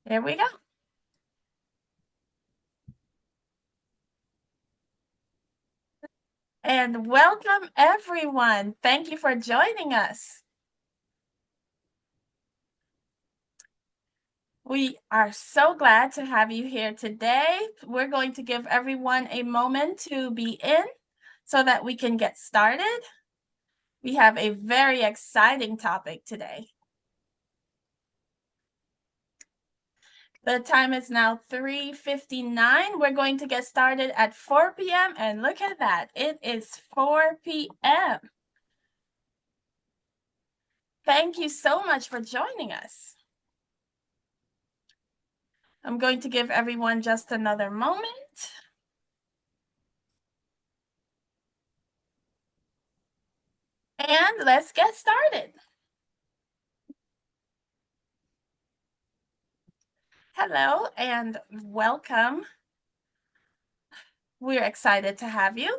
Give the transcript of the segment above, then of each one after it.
Here we go. And welcome, everyone. Thank you for joining us. We are so glad to have you here today. We're going to give everyone a moment to be in so that we can get started. We have a very exciting topic today. The time is now 3:59. We're going to get started at 4 p.m. And look at that, it is 4 p.m. Thank you so much for joining us. I'm going to give everyone just another moment. And let's get started. Hello and welcome. We're excited to have you.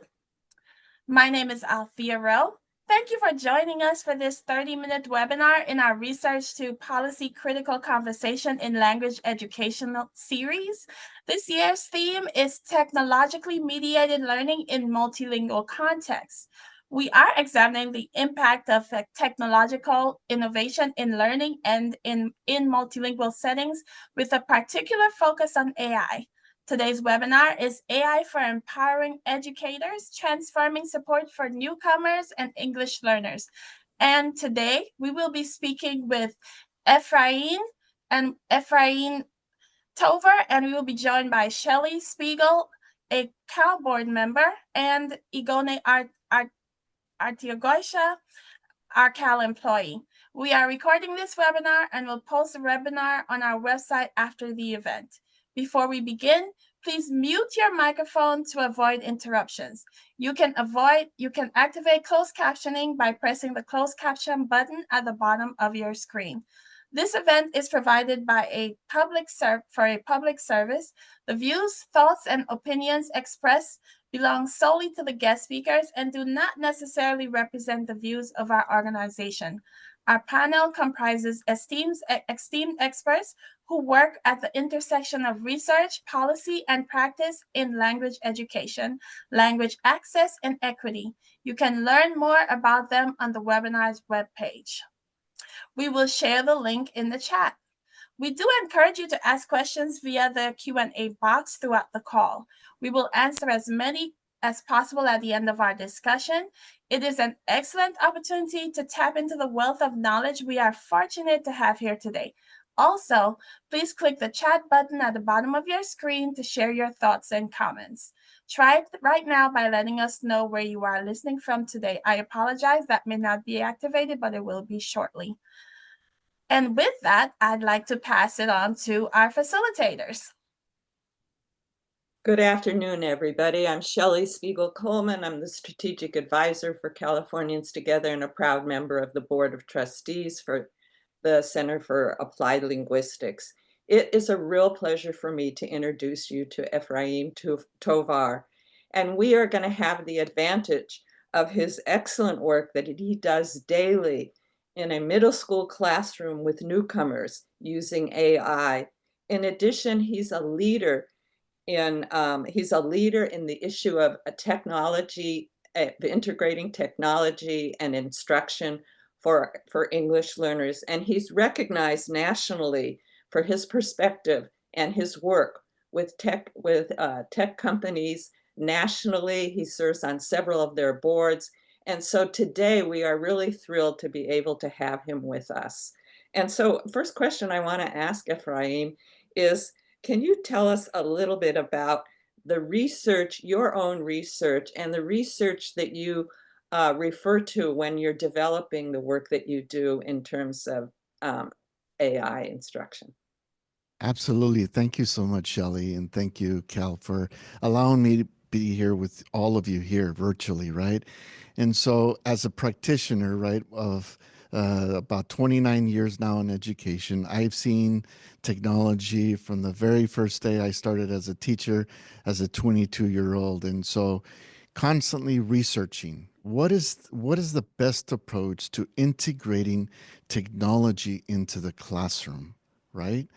My name is Althea Rowe. Thank you for joining us for this 30-minute webinar in our Research to Policy Critical Conversation in Language Educational series. This year's theme is Technologically Mediated Learning in Multilingual Contexts. We are examining the impact of technological innovation in learning and in multilingual settings with a particular focus on AI. Today's webinar is AI for Empowering Educators, Transforming Support for Newcomers and English Learners. And today we will be speaking with Ephraim Tover, and we will be joined by Shelley Spiegel, a CAL board member, and Igone Artiagoisha, our CAL employee. We are recording this webinar and will post the webinar on our website after the event. Before we begin, please mute your microphone to avoid interruptions. You can activate closed captioning by pressing the closed caption button at the bottom of your screen. This event is provided by a public service. The views, thoughts, and opinions expressed belong solely to the guest speakers and do not necessarily represent the views of our organization. Our panel comprises esteemed experts who work at the intersection of research, policy, and practice in language education, language access, and equity. You can learn more about them on the webinar's webpage. We will share the link in the chat. We do encourage you to ask questions via the Q&A box throughout the call. We will answer as many as possible at the end of our discussion. It is an excellent opportunity to tap into the wealth of knowledge we are fortunate to have here today. Also, please click the chat button at the bottom of your screen to share your thoughts and comments. Try it right now by letting us know where you are listening from today. I apologize, that may not be activated, but it will be shortly. And with that, I'd like to pass it on to our facilitators. Good afternoon, everybody. I'm Shelley Spiegel-Coleman. I'm the Strategic Advisor for Californians Together and a proud member of the Board of Trustees for the Center for Applied Linguistics. It is a real pleasure for me to introduce you to Ephraim Tovar, and we are going to have the advantage of his excellent work that he does daily in a middle school classroom with newcomers using AI. In addition, he's a leader in the issue of technology, integrating technology and instruction for English learners. And he's recognized nationally for his perspective and his work with tech companies nationally. He serves on several of their boards. And so today we are really thrilled to be able to have him with us. And so first question I want to ask Ephraim is, can you tell us a little bit about the research, your own research, and the research that you refer to when you're developing the work that you do in terms of AI instruction? Absolutely. Thank you so much, Shelley. And thank you, Cal, for allowing me to be here with all of you here virtually, right? And so, as a practitioner, right, of about 29 years now in education, I've seen technology from the very first day I started as a teacher, as a 22-year-old. And so, constantly researching what is the best approach to integrating technology into the classroom, right?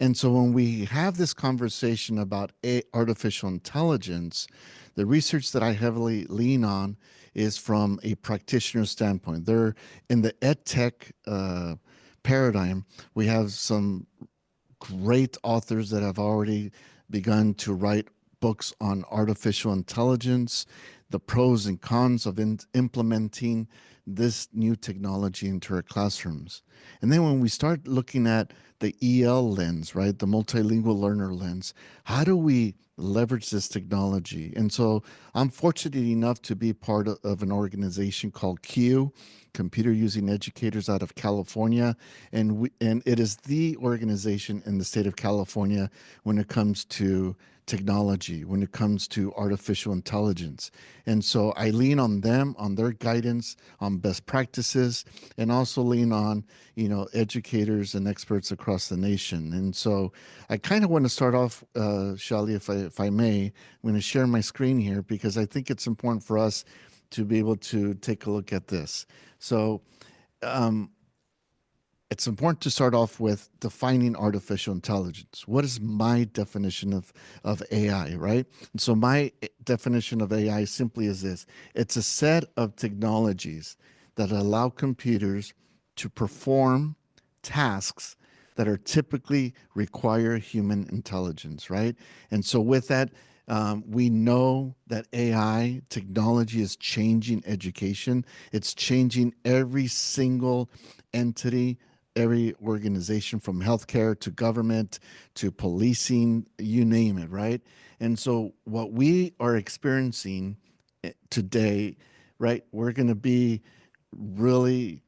And so when we have this conversation about artificial intelligence, the research that I heavily lean on is from a practitioner standpoint. They're in the ed tech paradigm. We have some great authors that have already begun to write books on artificial intelligence, the pros and cons of implementing this new technology into our classrooms. And then when we start looking at the EL lens, right, the multilingual learner lens, how do we leverage this technology? And so I'm fortunate enough to be part of an organization called Q, Computer Using Educators out of California. And it is the organization in the state of California when it comes to technology, when it comes to artificial intelligence. And so I lean on them, on their guidance, on best practices, and also lean on, educators and experts across the nation. And so I kind of want to start off, Shali, if I may. I'm going to share my screen here because I think it's important for us to be able to take a look at this. So it's important to start off with defining artificial intelligence. What is my definition of AI, right? And so my definition of AI simply is this. It's a set of technologies that allow computers to perform tasks that are typically require human intelligence, right? And so with that, we know that AI technology is changing education. It's changing every single entity, every organization, from healthcare to government to policing, you name it, right? And so what we are experiencing today, right, we're going to be really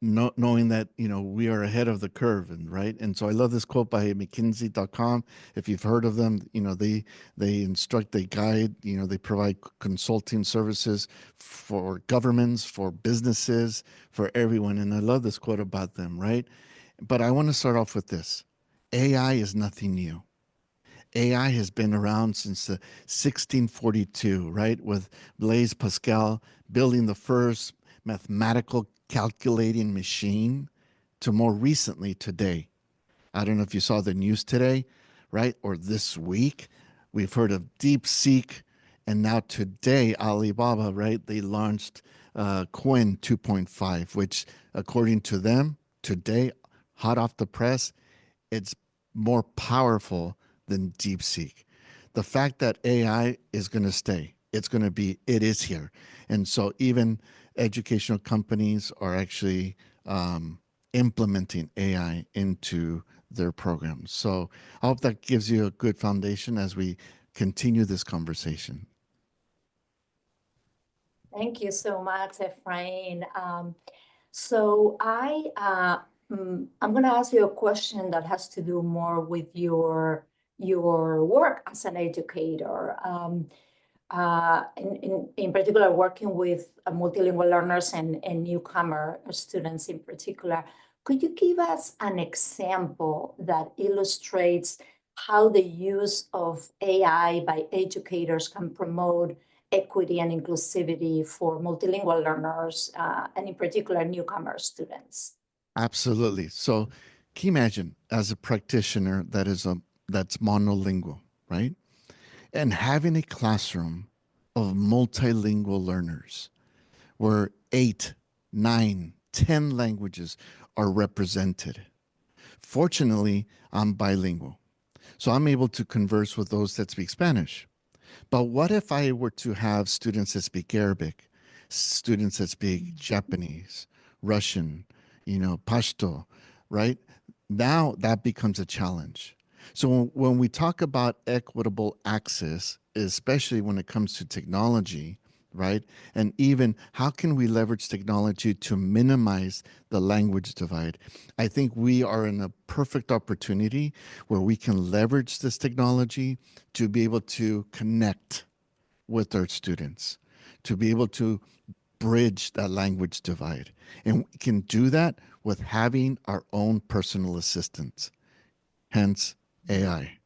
knowing that we are ahead of the curve, and right. And so I love this quote by McKinsey.com. If you've heard of them, they instruct, they guide, they provide consulting services for governments, for businesses, for everyone. And I love this quote about them, right? But I want to start off with this. AI is nothing new. AI has been around since the 1642, right? With Blaise Pascal building the first mathematical calculating machine to more recently today. I don't know if you saw the news today, right? Or this week. We've heard of DeepSeek. And now today, Alibaba, right? They launched Qwen 2.5, which according to them, today, hot off the press, it's more powerful than DeepSeek. The fact that AI is going to stay, it is here. And so even educational companies are actually implementing AI into their programs. So I hope that gives you a good foundation as we continue this conversation. Thank you so much, Efrain. So I'm going to ask you a question that has to do more with your work as an educator. In particular, working with multilingual learners and newcomer students in particular. Could you give us an example that illustrates how the use of AI by educators can promote equity and inclusivity for multilingual learners, and in particular, newcomer students? Absolutely. So can you imagine, as a practitioner that's monolingual, right? And having a classroom of multilingual learners where 8, 9, 10 languages are represented. Fortunately, I'm bilingual, so I'm able to converse with those that speak Spanish. But what if I were to have students that speak Arabic, students that speak Japanese, Russian, Pashto, right? Now that becomes a challenge. So when we talk about equitable access, especially when it comes to technology, right? And even how can we leverage technology to minimize the language divide? I think we are in a perfect opportunity where we can leverage this technology to be able to connect with our students, to be able to bridge that language divide. And we can do that with having our own personal assistants, hence AI.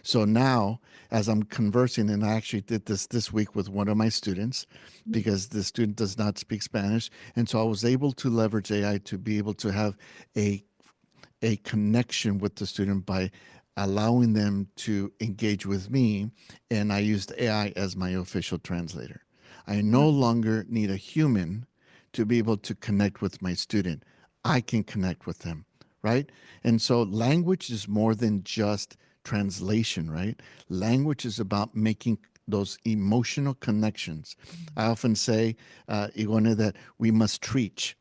So now, as I'm conversing, and I actually did this week with one of my students because the student does not speak Spanish. And so I was able to leverage AI to be able to have a a connection with the student by allowing them to engage with me, and I used AI as my official translator. I no longer need a human to be able to connect with my student. I can connect with them, right? And so language is more than just translation, right? Language is about making those emotional connections. I often say, Igone, that we must reach,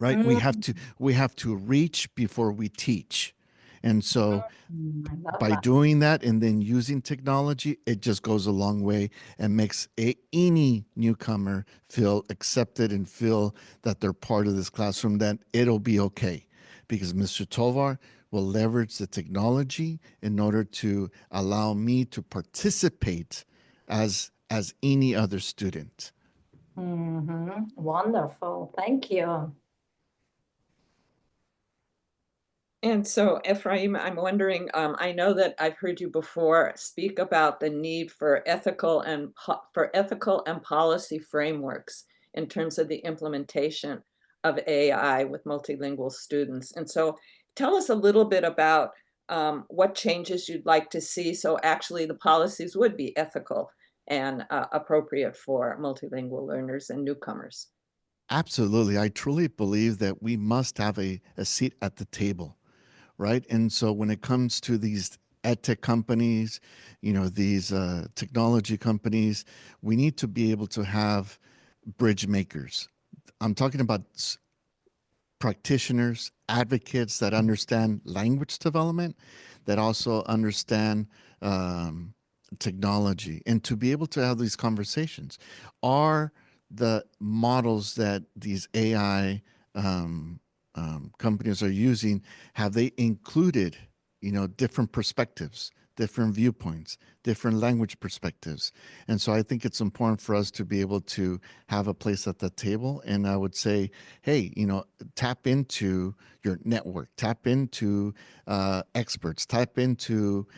right? We have to reach before we teach. And so I love by that. doing that and then using technology, it just goes a long way and makes any newcomer feel accepted and feel that they're part of this classroom, that it'll be okay. Because Mr. Tovar will leverage the technology in order to allow me to participate as any other student. Wonderful. Thank you. And so, Ephraim, I'm wondering, I know that I've heard you before speak about the need for ethical and policy frameworks in terms of the implementation of AI with multilingual students. And so tell us a little bit about what changes you'd like to see so actually the policies would be ethical and appropriate for multilingual learners and newcomers. Absolutely. I truly believe that we must have a seat at the table, right? And so when it comes to these ed tech companies, these technology companies, we need to be able to have bridge makers. I'm talking about practitioners, advocates that understand language development, that also understand technology, and to be able to have these conversations. Are the models that these AI companies are using, have they included, different perspectives, different viewpoints, different language perspectives? And so I think it's important for us to be able to have a place at the table. And I would say, hey, tap into your network, tap into experts, tap into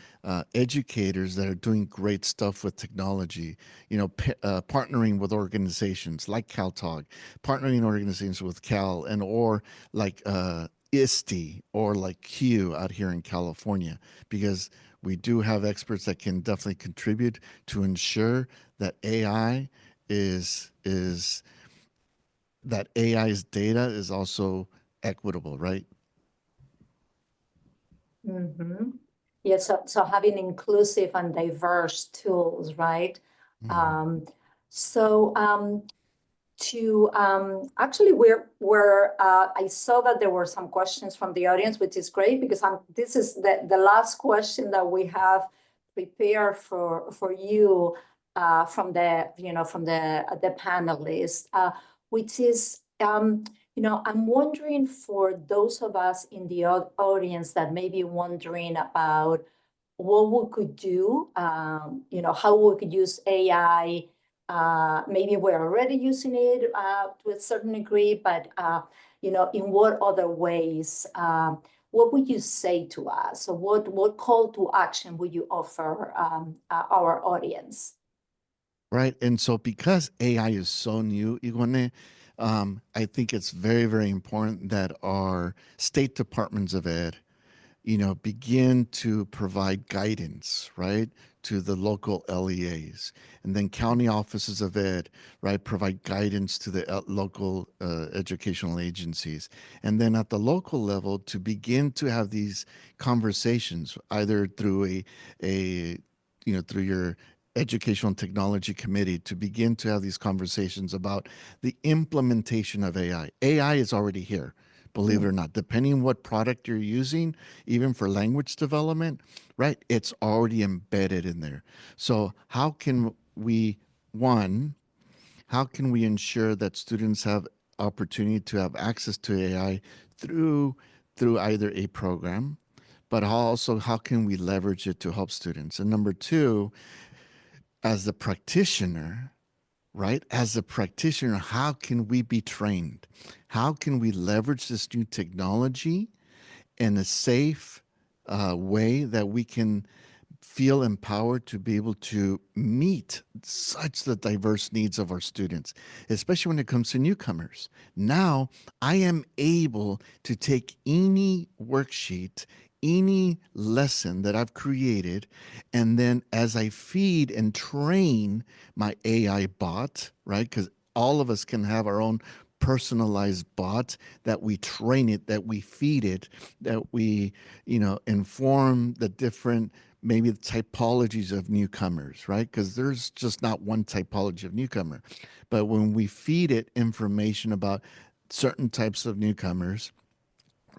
educators that are doing great stuff with technology, partnering with organizations like CalTalk, partnering organizations with Cal, and or like ISTE or like Q out here in California, because we do have experts that can definitely contribute to ensure that AI's data is also equitable, right? Yeah, so having inclusive and diverse tools, right? So actually I saw that there were some questions from the audience, which is great because this is the last question that we have prepared for you from the panelists, which is I'm wondering, for those of us in the audience that may be wondering about what we could do, how we could use AI. Maybe we're already using it to a certain degree, but in what other ways? What would you say to us? So what call to action would you offer our audience? Right. And so because AI is so new, Igone, I think it's very, very important that our state departments of ed, begin to provide guidance, right, to the local LEAs, and then county offices of ed, right, provide guidance to the local educational agencies, and then at the local level to begin to have these conversations, either through through your educational and technology committee, to begin to have these conversations about the implementation of AI. AI is already here, believe it or not, depending on what product you're using, even for language development, right? It's already embedded in there. So how can we, how can we ensure that students have opportunity to have access to AI through either a program, but also how can we leverage it to help students? And number two, as the practitioner, right? As a practitioner, how can we be trained? How can we leverage this new technology in a safe way that we can feel empowered to be able to meet such the diverse needs of our students, especially when it comes to newcomers. Now I am able to take any worksheet, any lesson that I've created, and then as I feed and train my AI bot, right? Because all of us can have our own personalized bot, that we train it, that we feed it, that we, inform the different, maybe the typologies of newcomers, right? Because there's just not one typology of newcomer. But when we feed it information about certain types of newcomers,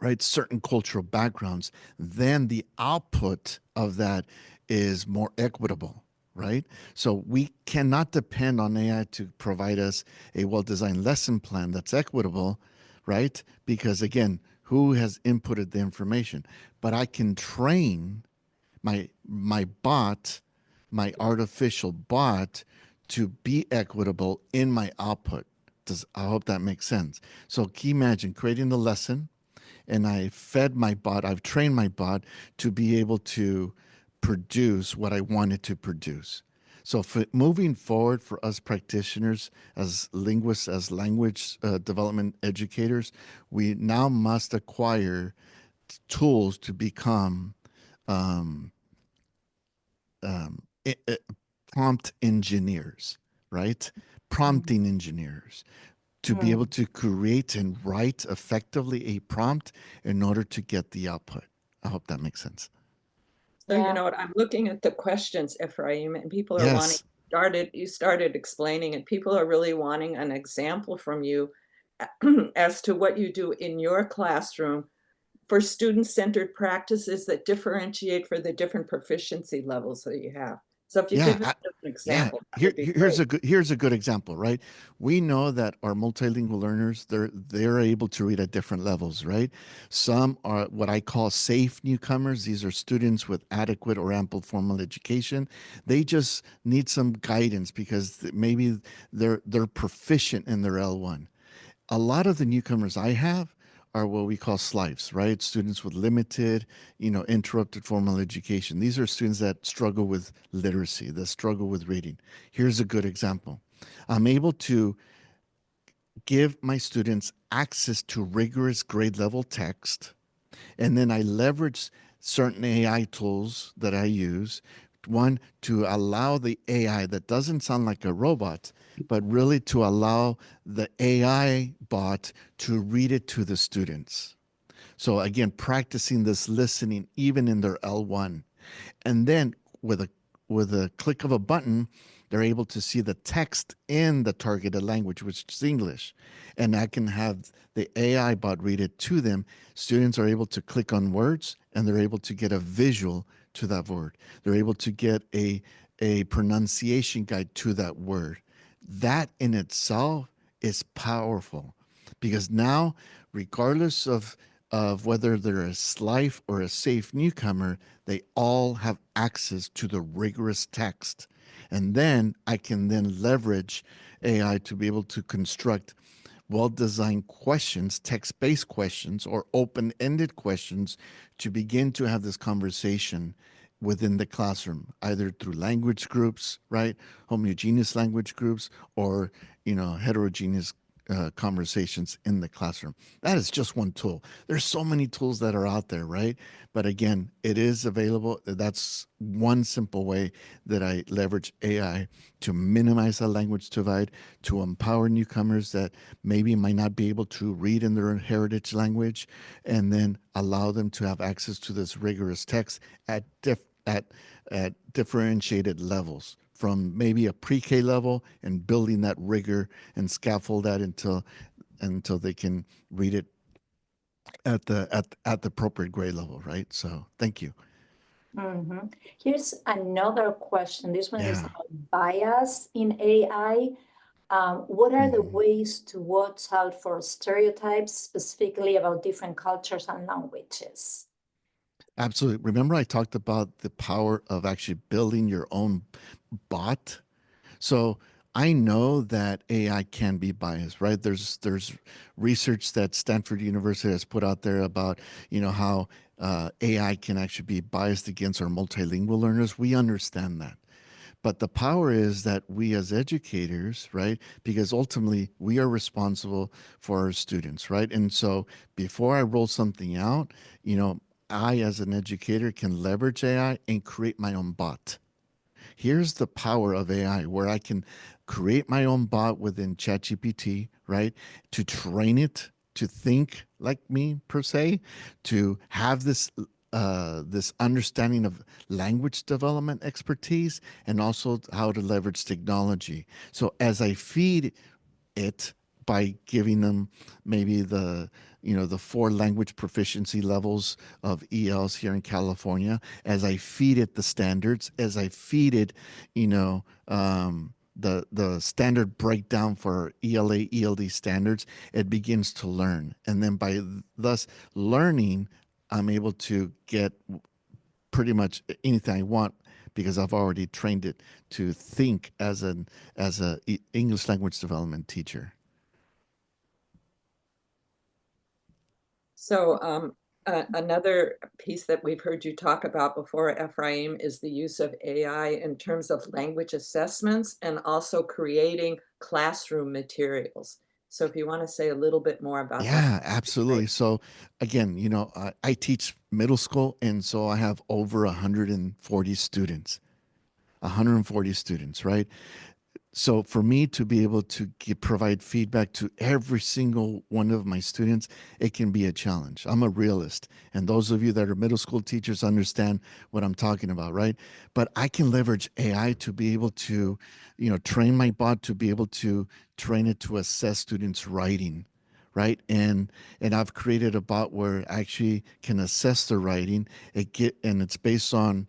right, certain cultural backgrounds, then the output of that is more equitable, right? So we cannot depend on AI to provide us a well-designed lesson plan that's equitable, right? Because again, who has inputted the information? But I can train my bot, my artificial bot, to be equitable in my output. I hope that makes sense. So can you imagine creating the lesson, and I've trained my bot to be able to produce what I wanted to produce. So moving forward for us practitioners, as linguists, as language development educators, we now must acquire tools to become um, um, prompt engineers, right? Prompting engineers, to be able to create and write effectively a prompt in order to get the output. I hope that makes sense. So Yeah. you know what, I'm looking at the questions, Ephraim, and people are wanting, Yes. you started explaining, and people are really wanting an example from you as to what you do in your classroom for student-centered practices that differentiate for the different proficiency levels that you have. So if you Yeah, give us an yeah. example, that would be great. Here's a good example, right? We know that our multilingual learners, they're able to read at different levels, right? Some are what I call safe newcomers. These are students with adequate or ample formal education. They just need some guidance because maybe they're proficient in their L1. A lot of the newcomers I have are what we call SLIFEs, right? Students with limited, interrupted formal education. These are students that struggle with literacy, that struggle with reading. Here's a good example. I'm able to give my students access to rigorous grade level text, and then I leverage certain AI tools that I use. One, to allow the AI that doesn't sound like a robot, but really to allow the AI bot to read it to the students. So again, practicing this listening even in their L1. And then with a click of a button, they're able to see the text in the targeted language, which is English. And I can have the AI bot read it to them. Students are able to click on words, and they're able to get a visual to that word. They're able to get a pronunciation guide to that word. That in itself is powerful, because now, regardless of whether they're a SLIFE or a safe newcomer, they all have access to the rigorous text. And then I can then leverage AI to be able to construct well-designed questions, text-based questions, or open-ended questions, to begin to have this conversation within the classroom, either through language groups, right, homogeneous language groups, or heterogeneous conversations in the classroom. That is just one tool. There's so many tools that are out there, right? But again, it is available. That's one simple way that I leverage AI to minimize the language divide, to empower newcomers that maybe might not be able to read in their heritage language, and then allow them to have access to this rigorous text at differentiated levels, from maybe a pre-K level, and building that rigor and scaffold that until they can read it at the appropriate grade level, right? So thank you. Here's another question. This one is Yeah. about bias in AI. What are the Mhm. ways to watch out for stereotypes, specifically about different cultures and languages? Absolutely. Remember, I talked about the power of actually building your own bot. So I know that AI can be biased, right? There's research that Stanford University has put out there about, how AI can actually be biased against our multilingual learners. We understand that. But the power is that we as educators, right? Because ultimately we are responsible for our students, right? And so before I roll something out, I as an educator can leverage AI and create my own bot. Here's the power of AI where I can create my own bot within ChatGPT, right? To train it to think like me per se, to have this understanding of language development expertise, and also how to leverage technology. So as I feed it by giving them maybe the four language proficiency levels of ELs here in California, as I feed it the standards, as I feed it, the standard breakdown for ELA ELD standards, it begins to learn, and then by thus learning, I'm able to get pretty much anything I want because I've already trained it to think as a English language development teacher. So another piece that we've heard you talk about before, Ephraim, is the use of AI in terms of language assessments and also creating classroom materials. So if you want to say a little bit more about that. Yeah, absolutely. So again, I teach middle school, and so I have over 140 students. 140 students, right? So for me to be able to provide feedback to every single one of my students, it can be a challenge. I'm a realist, and those of you that are middle school teachers understand what I'm talking about, right? But I can leverage AI to be able to, train my bot to be able to train it to assess students' writing, right? And I've created a bot where it actually can assess the writing. And it's based on,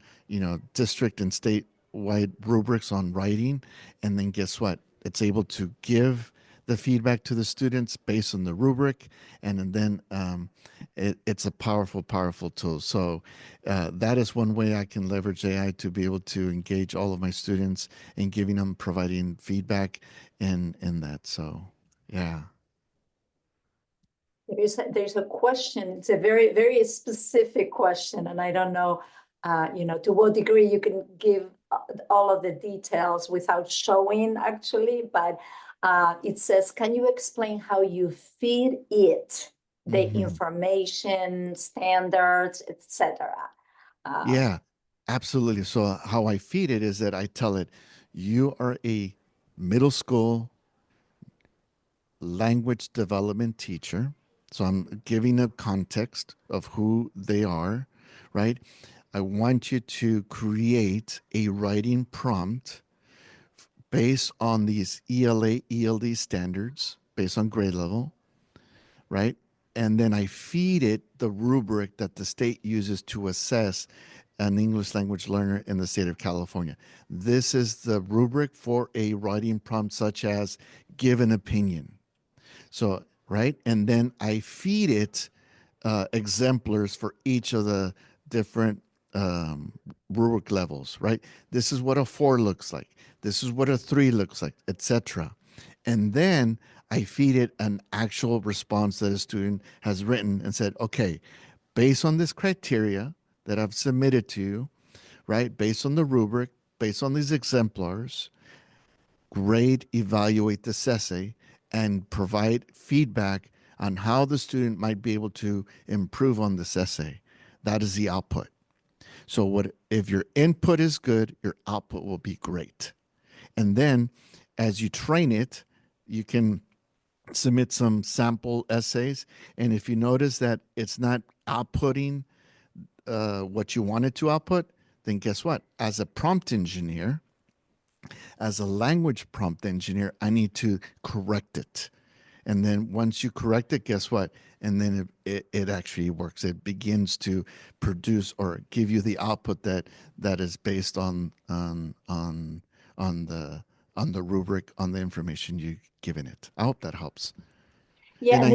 district and state wide rubrics on writing. And then guess what? It's able to give the feedback to the students based on the rubric. And then it's a powerful, powerful tool. So that is one way I can leverage AI to be able to engage all of my students and giving them, providing feedback in that. So, yeah. There's a question. It's a very, very specific question, and I don't know, to what degree you can give all of the details without showing actually, but it says, can you explain how you feed it the information, standards, etc.? Yeah, absolutely. So how I feed it is that I tell it, you are a middle school language development teacher. So I'm giving a context of who they are, right? I want you to create a writing prompt based on these ELA, ELD standards, based on grade level, right? And then I feed it the rubric that the state uses to assess an English language learner in the state of California. This is the rubric for a writing prompt such as give an opinion. So, right? And then I feed it exemplars for each of the different rubric levels, right? This is what a 4 looks like. This is what a 3 looks like, etc. And then I feed it an actual response that a student has written and said, okay, based on this criteria that I've submitted to you, right? Based on the rubric, based on these exemplars, grade, evaluate this essay, and provide feedback on how the student might be able to improve on this essay. That is the output. So what if your input is good, your output will be great. And then as you train it, you can submit some sample essays. And if you notice that it's not outputting what you want it to output, then guess what? As a prompt engineer, as a language prompt engineer, I need to correct it. And then once you correct it, guess what? And then it actually works. It begins to produce or give you the output that is based on the rubric, on the information you've given it. I hope that helps. Yeah, And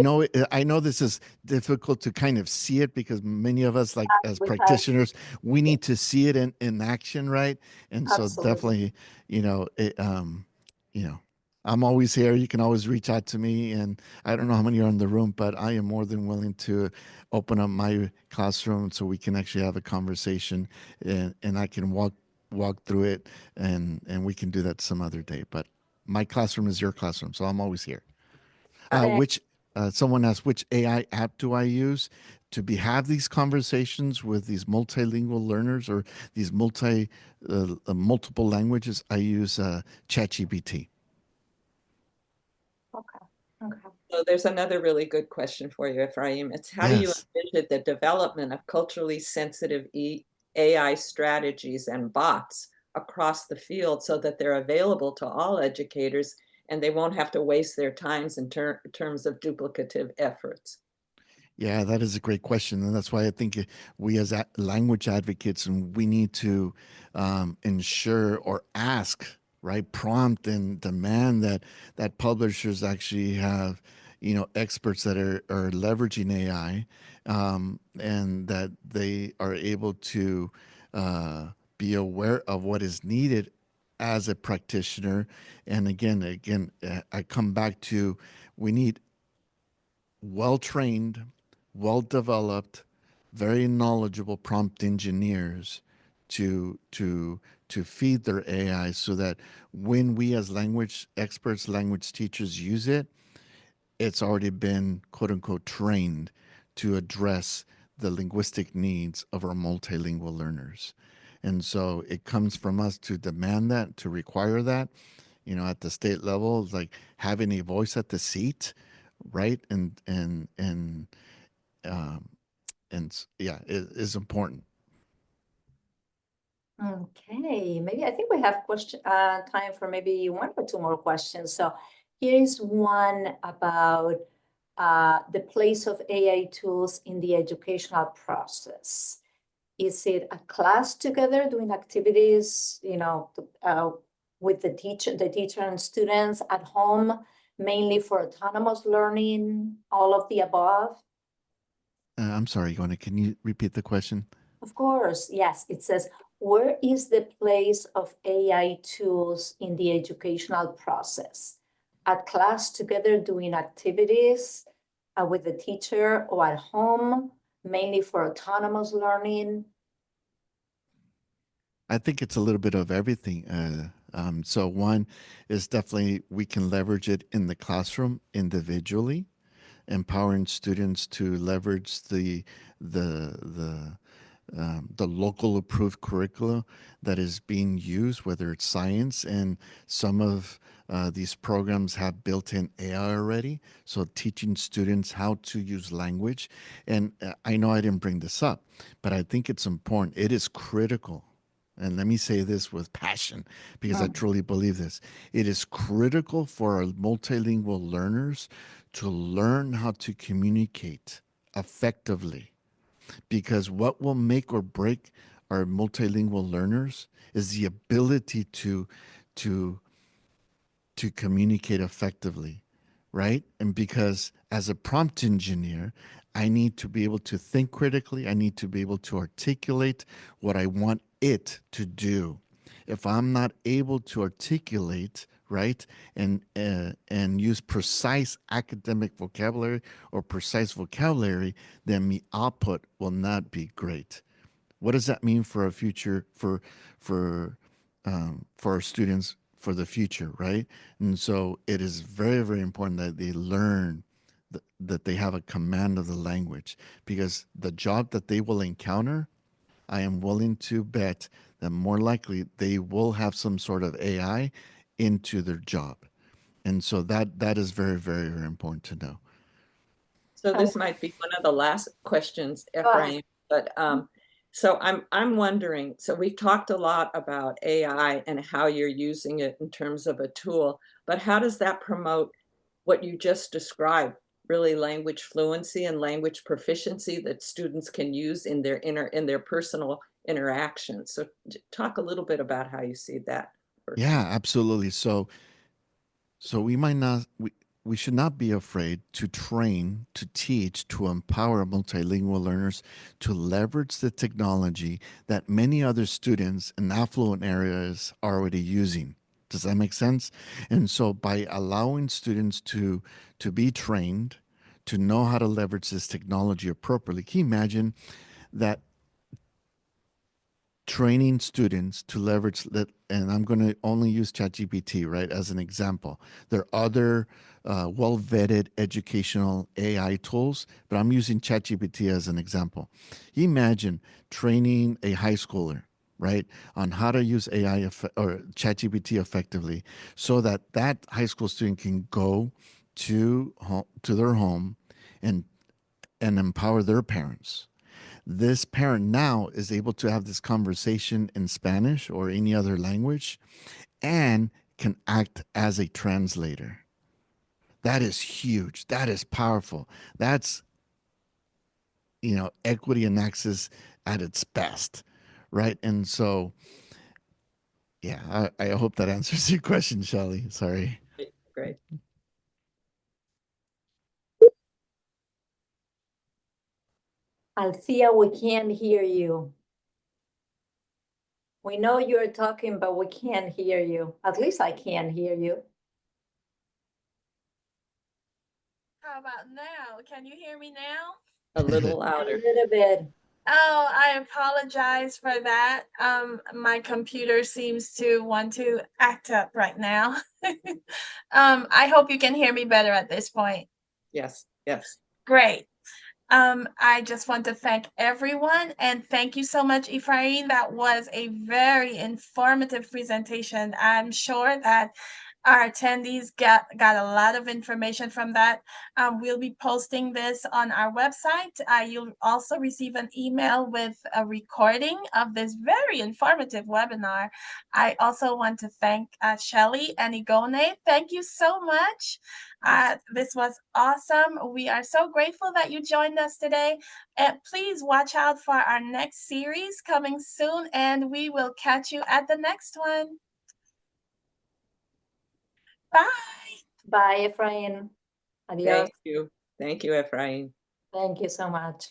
I know this is difficult to kind of see it because many of us, like as practitioners, we need to see it in action, right? And so absolutely. definitely, you know, I'm always here. You can always reach out to me. And I don't know how many are in the room, but I am more than willing to open up my classroom so we can actually have a conversation, and I can walk through it, and we can do that some other day. But my classroom is your classroom, so I'm always here. Okay. Which someone asked, which AI app do I use to have these conversations with these multilingual learners or these multiple languages? I use ChatGPT. Okay. Okay. So there's another really good question for you, Ephraim. It's how do you Yes. envision the development of culturally sensitive AI strategies and bots across the field so that they're available to all educators and they won't have to waste their times in terms of duplicative efforts? Yeah, that is a great question, and that's why I think we as language advocates, and we need to ensure or ask, right, prompt and demand that publishers actually have, experts that are leveraging AI, and that they are able to be aware of what is needed as a practitioner. And again, I come back to, we need well trained, well developed, very knowledgeable prompt engineers to feed their AI, so that when we as language experts, language teachers use it, it's already been quote unquote trained to address the linguistic needs of our multilingual learners. And so it comes from us to demand that, to require that, at the state level, like having a voice at the seat, right? Um, yeah, it is important. Okay, maybe I think we have time for maybe one or two more questions. So here is one about the place of AI tools in the educational process. Is it a class together doing activities, with the teacher and students at home, mainly for autonomous learning, all of the above? I'm sorry, Yona, can you repeat the question? Of course, yes. It says, where is the place of AI tools in the educational process? At class together doing activities with the teacher, or at home, mainly for autonomous learning? I think it's a little bit of everything. So one is definitely we can leverage it in the classroom individually, empowering students to leverage the the local approved curricula that is being used, whether it's science, and some of these programs have built-in AI already. So teaching students how to use language, and I know I didn't bring this up, but I think it's important. It is critical. And let me say this with passion, because I truly believe this. It is critical for our multilingual learners to learn how to communicate effectively, because what will make or break our multilingual learners is the ability to to communicate effectively, right? And because as a prompt engineer, I need to be able to think critically. I need to be able to articulate what I want it to do. If I'm not able to articulate, right, and use precise academic vocabulary or precise vocabulary, then the output will not be great. What does that mean for our future, for our students, for the future, right? And so it is very, very important that they learn that they have a command of the language, because the job that they will encounter, I am willing to bet that more likely they will have some sort of AI into their job. And so that is very, very, very important to know. So Oh, this might be one of the last questions, go ahead. Ephraim, but so I'm wondering, so we've talked a lot about AI and how you're using it in terms of a tool, but how does that promote what you just described, really language fluency and language proficiency that students can use in their personal interactions? So talk a little bit about how you see that working. Yeah, absolutely. So we might not we should not be afraid to train, to teach, to empower multilingual learners to leverage the technology that many other students in affluent areas are already using. Does that make sense? And so by allowing students to be trained, to know how to leverage this technology appropriately, can you imagine that training students to leverage that? And I'm going to only use ChatGPT, right, as an example. There are other well-vetted educational AI tools, but I'm using ChatGPT as an example. You imagine training a high schooler, right, on how to use AI or ChatGPT effectively, so that that high school student can go to their home and empower their parents. This parent now is able to have this conversation in Spanish or any other language and can act as a translator. That is huge. That is powerful. That's, equity and access at its best, right? And so, yeah, I hope that answers your question, Shelley. Sorry. Great. Althea, we can't hear you. We know you're talking, but we can't hear you. At least I can't hear you. How about now? Can you hear me now? A little A louder. little bit. Oh, I apologize for that. My computer seems to want to act up right now. I hope you can hear me better at this point. Yes, yes. Great. I just want to thank everyone, and thank you so much, Ephraim. That was a very informative presentation. I'm sure that our attendees got a lot of information from that. We'll be posting this on our website. You'll also receive an email with a recording of this very informative webinar. I also want to thank Shelley and Igone. Thank you so much. This was awesome. We are so grateful that you joined us today. And please watch out for our next series coming soon, and we will catch you at the next one. Bye. Bye, Ephraim. Adios. Thank you. Thank you, Ephraim. Thank you so much.